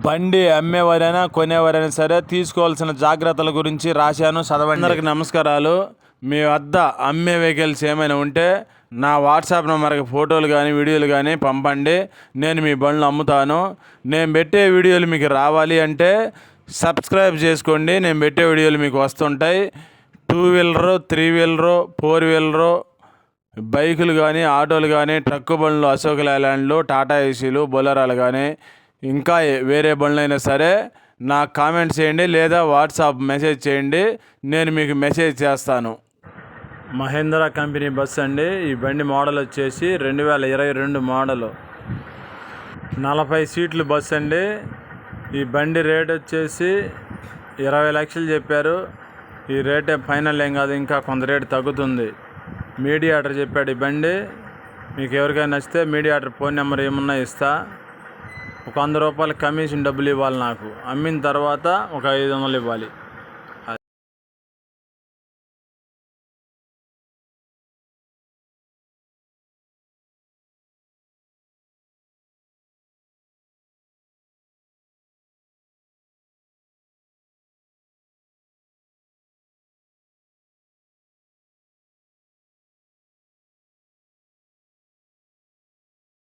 బండి అమ్మేవారైనా కొనేవారైనా సరే తీసుకోవాల్సిన జాగ్రత్తల గురించి రాశాను, చదవండి. అందరికి నమస్కారాలు. మీ వద్ద అమ్మే వెహికల్స్ ఏమైనా ఉంటే నా వాట్సాప్ నెంబర్కి ఫోటోలు కానీ వీడియోలు కానీ పంపండి. నేను మీ బండ్లు అమ్ముతాను. నేను పెట్టే వీడియోలు మీకు రావాలి అంటే సబ్స్క్రైబ్ చేసుకోండి. నేను పెట్టే వీడియోలు మీకు వస్తుంటాయి. 2 వీలరు, 3 వీలరు, 4 వీలరు బైకులు కానీ, ఆటోలు కానీ, ట్రక్కు బండ్లు, అశోక్ లేలాండ్లు, టాటా ఏసీలు, బొలెరోలు కానీ, ఇంకా వేరే బండ్లైనా సరే నాకు కామెంట్ చేయండి లేదా వాట్సాప్ మెసేజ్ చేయండి. నేను మీకు మెసేజ్ చేస్తాను. మహేంద్ర కంపెనీ బస్సు అండి. ఈ బండి మోడల్ వచ్చేసి 2022 మోడలు, 40 సీట్లు బస్సు అండి. ఈ బండి రేట్ వచ్చేసి 20 లక్షలు చెప్పారు. ఈ రేటే ఫైనల్ ఏం కాదు, ఇంకా కొంత రేటు తగ్గుతుంది. మీడియేటర్ చెప్పాడు ఈ బండి. మీకు ఎవరికైనా నచ్చితే మీడియేటర్ ఫోన్ నెంబర్ ఏమన్నా ఇస్తా. ఒక 100 రూపాయలు కమిషన్ డబ్బులు ఇవ్వాలి నాకు. అమ్మిన తర్వాత ఒక 500 ఇవ్వాలి.